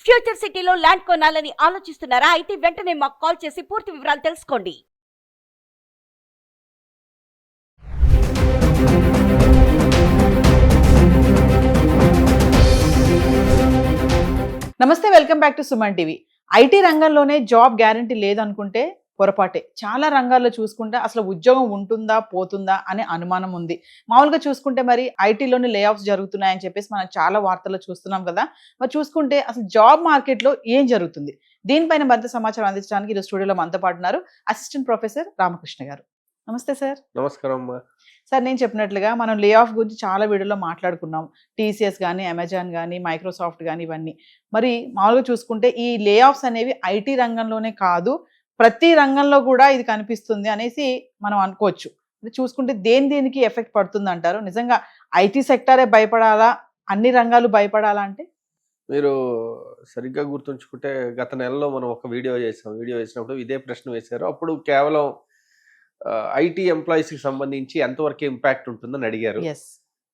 Future సిటీలో land కొనాలని ఆలోచిస్తున్నారా? అయితే వెంటనే మాకు కాల్ చేసి పూర్తి వివరాలు తెలుసుకోండి. నమస్తే, welcome back to Suman TV. IT రంగంలోనే జాబ్ గ్యారంటీ లేదనుకుంటే పొరపాటే. చాలా రంగాల్లో చూసుకుంటే అసలు ఉద్యోగం ఉంటుందా పోతుందా అనే అనుమానం ఉంది. మామూలుగా చూసుకుంటే మరి ఐటీలోని లే ఆఫ్స్ జరుగుతున్నాయని చెప్పేసి మనం చాలా వార్తల్లో చూస్తున్నాం కదా. మరి చూసుకుంటే అసలు జాబ్ మార్కెట్లో ఏం జరుగుతుంది, దీనిపైన మరింత సమాచారం అందించడానికి ఈరోజు స్టూడియోలో మనతో పాటు ఉన్నారు అసిస్టెంట్ ప్రొఫెసర్ రామకృష్ణ గారు. నమస్తే సార్. నమస్కారం అమ్మా. సార్, నేను చెప్పినట్లుగా మనం లే ఆఫ్ గురించి చాలా వీడియోలో మాట్లాడుకున్నాం. టీసీఎస్ కానీ, అమెజాన్ కానీ, మైక్రోసాఫ్ట్ కానీ, ఇవన్నీ. మరి మామూలుగా చూసుకుంటే ఈ లే ఆఫ్స్ అనేవి ఐటీ రంగంలోనే కాదు, ప్రతి రంగంలో కూడా ఇది కనిపిస్తుంది అనేసి మనం అనుకోవచ్చు. చూసుకుంటే దేనికి ఎఫెక్ట్ పడుతుంది అంటారు? నిజంగా ఐటీ సెక్టరే భయపడాలా, అన్ని రంగాలు భయపడాలా అంటే? మీరు సరిగ్గా గుర్తుంచుకుంటే గత నెలలో మనం ఒక వీడియో చేసినప్పుడు ఇదే ప్రశ్న వేశారు. అప్పుడు కేవలం ఐటీ ఎంప్లాయీస్కి సంబంధించి ఎంతవరకు ఇంపాక్ట్ ఉంటుందని అడిగారు.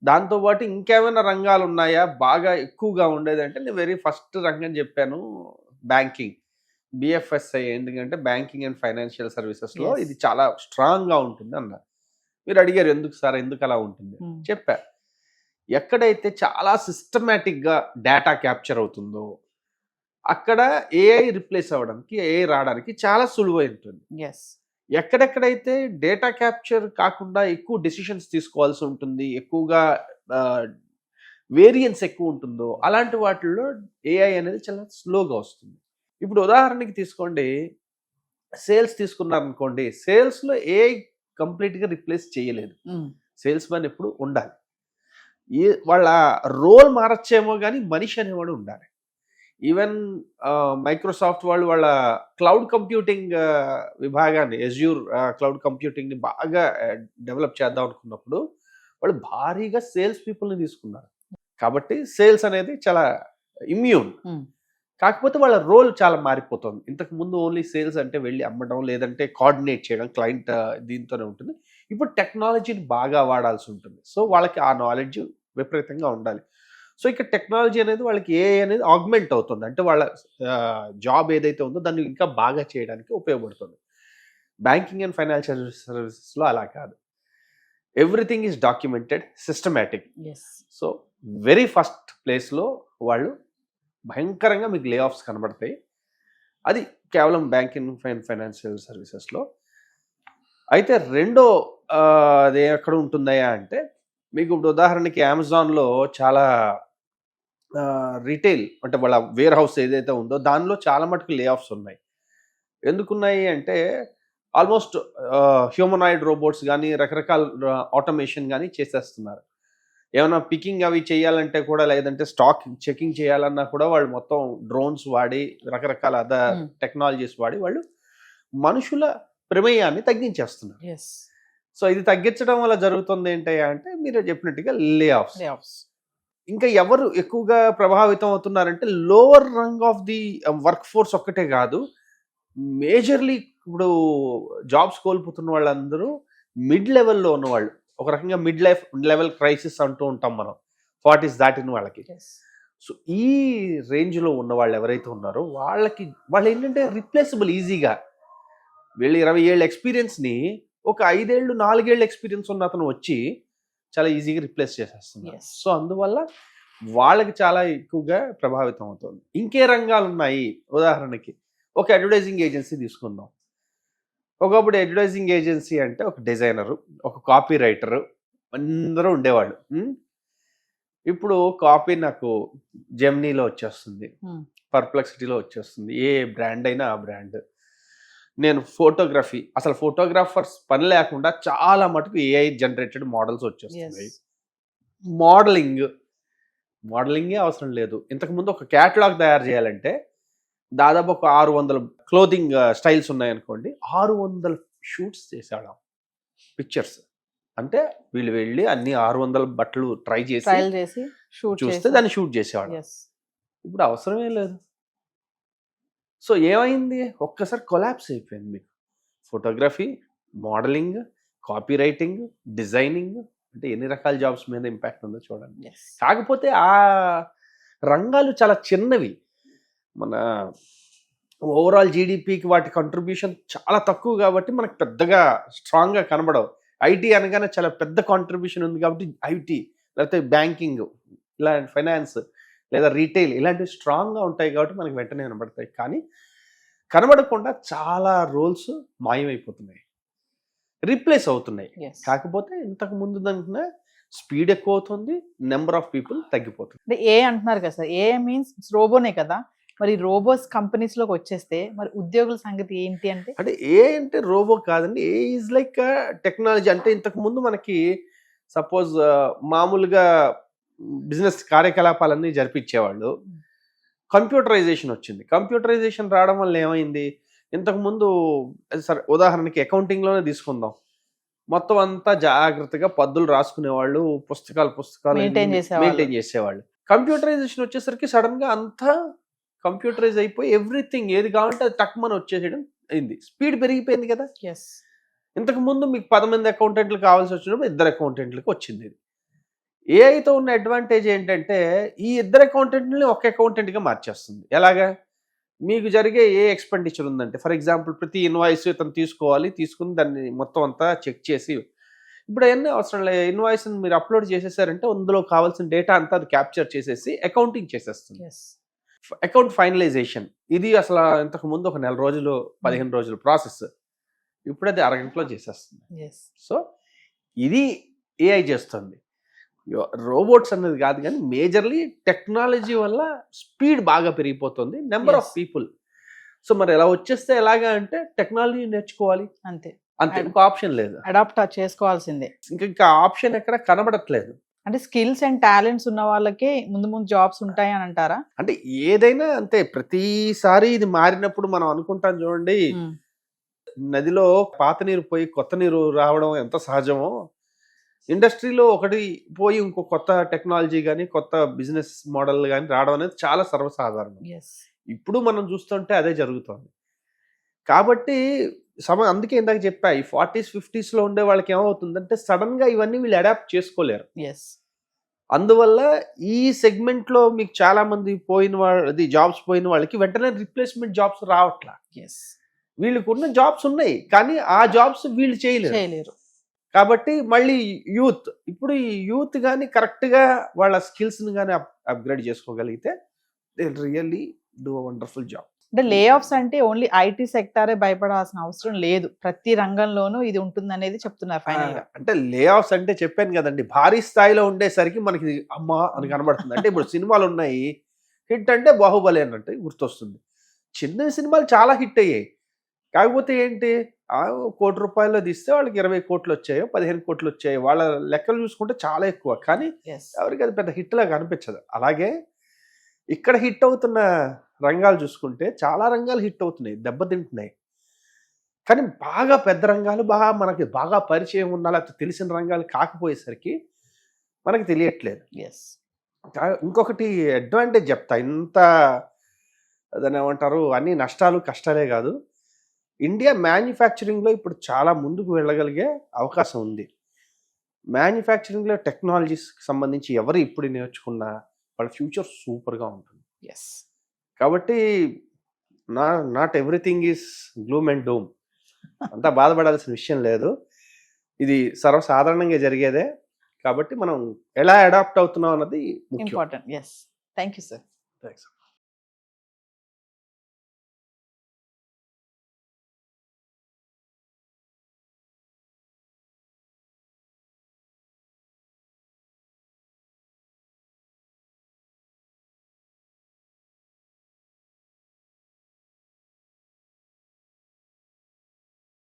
దాంతోపాటు ఇంకేమైనా రంగాలు ఉన్నాయా బాగా ఎక్కువగా ఉండేదంటే నేను వెరీ ఫస్ట్ రంగం చెప్పాను, బ్యాంకింగ్, బిఎఫ్ఎస్ఐ. ఎందుకంటే బ్యాంకింగ్ అండ్ ఫైనాన్షియల్ సర్వీసెస్లో ఇది చాలా స్ట్రాంగ్గా ఉంటుంది అన్నారు. మీరు అడిగారు ఎందుకు సార్, ఎందుకు అలా ఉంటుంది చెప్పా. ఎక్కడైతే చాలా సిస్టమేటిక్గా డేటా క్యాప్చర్ అవుతుందో అక్కడ ఏఐ రిప్లేస్ అవ్వడానికి, ఏఐ రావడానికి చాలా సులువై ఉంటుంది. ఎక్కడెక్కడైతే డేటా క్యాప్చర్ కాకుండా ఎక్కువ డెసిషన్స్ తీసుకోవాల్సి ఉంటుంది, ఎక్కువగా వేరియన్స్ ఎక్కువ ఉంటుందో అలాంటి వాటిల్లో ఏఐ అనేది చాలా స్లోగా వస్తుంది. ఇప్పుడు ఉదాహరణకి తీసుకోండి, సేల్స్ తీసుకున్నారనుకోండి, సేల్స్లో ఏఐ కంప్లీట్గా రిప్లేస్ చేయలేదు. సేల్స్ మ్యాన్ ఎప్పుడు ఉండాలి, వాళ్ళ రోల్ మారచ్చేమో కానీ మనిషి అనేవాడు ఉండాలి. ఈవెన్ మైక్రోసాఫ్ట్ వాళ్ళు వాళ్ళ క్లౌడ్ కంప్యూటింగ్ విభాగాన్ని, ఎజ్యూర్ క్లౌడ్ కంప్యూటింగ్ని బాగా డెవలప్ చేద్దాం అనుకున్నప్పుడు వాళ్ళు భారీగా సేల్స్ పీపుల్ని తీసుకున్నారు. కాబట్టి సేల్స్ అనేది చాలా ఇమ్యూన్. కాకపోతే వాళ్ళ రోల్ చాలా మారిపోతుంది. ఇంతకు ముందు ఓన్లీ సేల్స్ అంటే వెళ్ళి అమ్మడం, లేదంటే కోఆర్డినేట్ చేయడం, క్లయింట్ దీంతోనే ఉంటుంది. ఇప్పుడు టెక్నాలజీని బాగా వాడాల్సి ఉంటుంది. సో వాళ్ళకి ఆ నాలెడ్జ్ విపరీతంగా ఉండాలి. సో ఇక్కడ టెక్నాలజీ అనేది వాళ్ళకి ఏఐ అనేది ఆగ్మెంట్ అవుతుంది. అంటే వాళ్ళ జాబ్ ఏదైతే ఉందో దాన్ని ఇంకా బాగా చేయడానికి ఉపయోగపడుతుంది. బ్యాంకింగ్ అండ్ ఫైనాన్షియల్ సర్వీసెస్లో అలా కాదు. Everything is documented, systematic. So very first ప్లేస్లో వాళ్ళు భయంకరంగా మీకు లే ఆఫ్స్ కనబడతాయి. అది కేవలం బ్యాంకింగ్ అండ్ ఫైనాన్షియల్ సర్వీసెస్లో. అయితే రెండో అది ఎక్కడ ఉంటుందయా అంటే, మీకు ఇప్పుడు ఉదాహరణకి అమెజాన్లో చాలా రీటైల్ అంటే వాళ్ళ వేర్ హౌస్ ఏదైతే ఉందో దానిలో చాలా మటుకు లే ఆఫ్స్ ఉన్నాయి. ఎందుకున్నాయి అంటే ఆల్మోస్ట్ హ్యూమనాయిడ్ రోబోట్స్ కానీ, రకరకాల ఆటోమేషన్ కానీ చేసేస్తున్నారు. ఏమైనా పికింగ్ అవి చేయాలంటే కూడా, లేదంటే స్టాక్ చెకింగ్ చేయాలన్నా కూడా వాళ్ళు మొత్తం డ్రోన్స్ వాడి, రకరకాల అదర్ టెక్నాలజీస్ వాడి వాళ్ళు మనుషుల ప్రమేయాన్ని తగ్గించేస్తున్నారు. సో ఇది తగ్గించడం వల్ల జరుగుతుంది ఏంటి అంటే మీరు చెప్పినట్టుగా లే ఆఫ్స్. ఇంకా ఎవరు ఎక్కువగా ప్రభావితం అవుతున్నారంటే lower rung of the workforce ఒక్కటే కాదు, మేజర్లీ ఇప్పుడు జాబ్స్ కోల్పోతున్న వాళ్ళందరూ మిడ్ లెవెల్లో ఉన్నవాళ్ళు. ఒక రకంగా మిడ్ లెవెల్ క్రైసిస్ అంటూ ఉంటాం మనం, 40s దాటిన వాళ్ళకి. సో ఈ రేంజ్లో ఉన్న వాళ్ళు ఎవరైతే ఉన్నారో వాళ్ళు ఏంటంటే రిప్లేసబుల్ ఈజీగా. వీళ్ళు 20 ఏళ్ళ ఎక్స్పీరియన్స్ని ఒక 5 ఏళ్ళు 4 ఏళ్ళ ఎక్స్పీరియన్స్ ఉన్న అతను వచ్చి చాలా ఈజీగా రిప్లేస్ చేసేస్తున్నారు. సో అందువల్ల వాళ్ళకి చాలా ఎక్కువగా ప్రభావితం అవుతుంది. ఇంకే రంగాలు ఉన్నాయి, ఉదాహరణకి ఒక అడ్వర్టైజింగ్ ఏజెన్సీ తీసుకుందాం. ఒకప్పుడు అడ్వర్టైజింగ్ ఏజెన్సీ అంటే ఒక డిజైనరు, ఒక కాపీ రైటరు అందరూ ఉండేవాళ్ళు. ఇప్పుడు కాపీ నాకు జెమినీలో వచ్చేస్తుంది, పర్ప్లెక్సిటీలో వచ్చేస్తుంది, ఏ బ్రాండ్ అయినా ఆ బ్రాండ్. నేను ఫోటోగ్రఫీ, అసలు ఫోటోగ్రాఫర్స్ పని లేకుండా చాలా మటుకు ఏఐ జనరేటెడ్ మోడల్స్ వచ్చేస్తున్నాయి. మోడలింగే అవసరం లేదు. ఇంతకుముందు ఒక క్యాటలాగ్ తయారు చేయాలంటే దాదాపు ఒక 600 క్లోదింగ్ స్టైల్స్ ఉన్నాయనుకోండి, 600 షూట్స్ చేసాడు పిక్చర్స్. అంటే వీళ్ళు వెళ్ళి అన్ని 600 బట్టలు ట్రై చేసి చూస్తే దాన్ని షూట్ చేసేవాడు. ఇప్పుడు అవసరమే లేదు. సో ఏమైంది, ఒక్కసారి కొలాప్స్ అయిపోయింది. మీకు photography, modelling, copy writing, designing, అంటే ఎన్ని రకాల జాబ్స్ మీద ఇంపాక్ట్ ఉందో చూడండి. కాకపోతే ఆ రంగాలు చాలా చిన్నవి. మన ఓవరాల్ జీడిపికి వాటి కంట్రిబ్యూషన్ చాలా తక్కువ కాబట్టి మనకు పెద్దగా స్ట్రాంగ్గా కనబడవు. ఐటీ అనగానే చాలా పెద్ద కాంట్రిబ్యూషన్ ఉంది కాబట్టి ఐటీ లేకపోతే బ్యాంకింగ్ ఇలా ఫైనాన్స్ లేదా రీటైల్ ఇలాంటివి స్ట్రాంగ్గా ఉంటాయి కాబట్టి మనకి వెంటనే కనబడతాయి. కానీ కనబడకుండా చాలా రోల్స్ మాయమైపోతున్నాయి, రీప్లేస్ అవుతున్నాయి. Yes. కాకపోతే ఇంతకు ముందు దానికన్నా స్పీడ్ ఎక్కువ అవుతుంది, నెంబర్ ఆఫ్ పీపుల్ తగ్గిపోతుంది. అంటే ఏ అంటున్నారు కదా సార్, ఏ మీన్స్ రోబోనే కదా, మరి రోబోస్ కంపెనీస్ లోకి వచ్చేస్తే మరి ఉద్యోగుల సంగతి ఏంటి అంటే? అంటే ఏ అంటే రోబో కాదండి, ఏ ఈజ్ లైక్ టెక్నాలజీ. అంటే ఇంతకు ముందు మనకి సపోజ్ మామూలుగా బిజినెస్ కార్యకలాపాలన్నీ జరిపించేవాళ్ళు. కంప్యూటరైజేషన్ వచ్చింది. కంప్యూటరైజేషన్ రావడం వల్ల ఏమైంది, ఇంతకు ముందు సరే ఉదాహరణకి అకౌంటింగ్లోనే తీసుకుందాం, మొత్తం అంతా జాగ్రత్తగా పద్దులు రాసుకునేవాళ్ళు, పుస్తకాలు మెయింటైన్ చేసేవాళ్ళు. కంప్యూటరైజేషన్ వచ్చేసరికి సడన్ గా అంతా కంప్యూటరైజ్ అయిపోయి ఎవ్రీథింగ్ ఏది కావాలంటే అది టక్మని వచ్చేసేయడం అయింది. స్పీడ్ పెరిగిపోయింది కదా. ఎస్, ఇంతకు ముందు మీకు 10 మంది అకౌంటెంట్లు కావాల్సి వచ్చినప్పుడు 2 అకౌంటెంట్లకు వచ్చింది. ఏఐతో ఉన్న అడ్వాంటేజ్ ఏంటంటే ఈ 2 అకౌంటెంట్ని ఒక అకౌంటెంట్గా మార్చేస్తుంది. ఎలాగా, మీకు జరిగే ఏ ఎక్స్పెండిచర్ ఉందంటే ఫర్ ఎగ్జాంపుల్ ప్రతి ఇన్వాయిస్ ఇతను తీసుకోవాలి, తీసుకుని దాన్ని మొత్తం అంతా చెక్ చేసి, ఇప్పుడు అవన్నీ అవసరం లేదు, ఇన్వాయిస్ని మీరు అప్లోడ్ చేసేసారంటే అందులో కావాల్సిన డేటా అంతా అది క్యాప్చర్ చేసేసి అకౌంటింగ్ చేసేస్తుంది. అకౌంట్ ఫైనలైజేషన్ ఇది అసలు ఇంతకు ముందు ఒక 4 రోజులు 15 రోజులు ప్రాసెస్, ఇప్పుడు అది అరగంటలో చేసేస్తుంది. సో ఇది ఏఐ చేస్తుంది. రోబోట్స్ అన్నది కాదు కానీ మేజర్లీ టెక్నాలజీ వల్ల స్పీడ్ బాగా పెరిగిపోతుంది, నెంబర్ ఆఫ్ పీపుల్. సో మరి ఎలా వచ్చేస్తే ఎలాగా అంటే టెక్నాలజీ నేర్చుకోవాలి, అంతే అంతే, ఇంకో ఆప్షన్ లేదు, అడాప్ట్ చేసుకోవాల్సిందే. ఇంకా ఆప్షన్ ఎక్కడ కనబడట్లేదు. అంటే స్కిల్స్ అండ్ టాలెంట్స్ ఉన్న వాళ్ళకే ముందు జాబ్స్ ఉంటాయి అని అంటారా? అంటే ఏదైనా అంతే, ప్రతిసారి ఇది మారినప్పుడు మనం అనుకుంటాం చూడండి, నదిలో పాత నీరు పోయి కొత్త నీరు రావడం ఎంత సహజమో, ఇండస్ట్రీలో ఒకటి పోయి ఇంకో కొత్త టెక్నాలజీ కానీ కొత్త బిజినెస్ మోడల్ కానీ రావడం అనేది చాలా సర్వసాధారణం. ఇప్పుడు మనం చూస్తుంటే అదే జరుగుతుంది. కాబట్టి అందుకే ఇందాక చెప్పా, ఈ 40s 50s ఉండే వాళ్ళకి ఏమవుతుందంటే సడన్ గా ఇవన్నీ వీళ్ళు అడాప్ట్ చేసుకోలేరు. అందువల్ల ఈ సెగ్మెంట్ లో మీకు చాలా మంది పోయిన వాళ్ళది జాబ్స్ పోయిన వాళ్ళకి వెంటనే రిప్లేస్మెంట్ జాబ్స్ రావట్లా. వీళ్ళకు ఉన్న జాబ్స్ ఉన్నాయి కానీ ఆ జాబ్స్ వీళ్ళు చేయలేరు. కాబట్టి మళ్ళీ యూత్, ఇప్పుడు ఈ యూత్ కానీ కరెక్ట్గా వాళ్ళ స్కిల్స్ని కానీ అప్గ్రేడ్ చేసుకోగలిగితే they really do a wonderful job. అంటే లే ఆఫ్స్ అంటే ఓన్లీ ఐటీ సెక్టారే భయపడాల్సిన అవసరం లేదు, ప్రతి రంగంలోనూ ఇది ఉంటుంది అనేది చెప్తున్నారు ఫైనల్ గా. అంటే లే ఆఫ్స్ అంటే చెప్పాను కదండి, భారీ స్థాయిలో ఉండేసరికి మనకి అమ్మా అని కనబడుతుంది. అంటే ఇప్పుడు సినిమాలు ఉన్నాయి, హిట్ అంటే బాహుబలి అన్నట్టు గుర్తొస్తుంది. చిన్న సినిమాలు చాలా హిట్ అయ్యాయి, కాకపోతే ఏంటి, 1 కోటి రూపాయలు తీస్తే వాళ్ళకి 20 కోట్లు వచ్చాయో 15 కోట్లు వచ్చాయో, వాళ్ళ లెక్కలు చూసుకుంటే చాలా ఎక్కువ, కానీ ఎవరికి అది పెద్ద హిట్ లాగా అనిపించదు. అలాగే ఇక్కడ హిట్ అవుతున్న రంగాలు చూసుకుంటే చాలా రంగాలు హిట్ అవుతున్నాయి, దెబ్బతింటున్నాయి. కానీ బాగా పెద్ద రంగాలు, మనకి బాగా పరిచయం ఉన్న లేకపోతే తెలిసిన రంగాలు కాకపోయేసరికి మనకి తెలియట్లేదు. ఇంకొకటి అడ్వాంటేజ్ చెప్తా, ఇంత దాన్ని ఏమంటారు, అన్ని నష్టాలు కష్టాలే కాదు, ఇండియా మ్యానుఫ్యాక్చరింగ్లో ఇప్పుడు చాలా ముందుకు వెళ్ళగలిగే అవకాశం ఉంది. మ్యానుఫ్యాక్చరింగ్లో టెక్నాలజీస్కి సంబంధించి ఎవరు ఇప్పుడు నేర్చుకున్నా వాళ్ళ ఫ్యూచర్ సూపర్గా ఉంటుంది. కాబట్టి not everything is gloom and doom, అంతా బాధపడాల్సిన విషయం లేదు, ఇది సర్వసాధారణంగా జరిగేదే. కాబట్టి మనం ఎలా అడాప్ట్ అవుతున్నాం అన్నది ఇంపార్టెంట్. Thank you sir.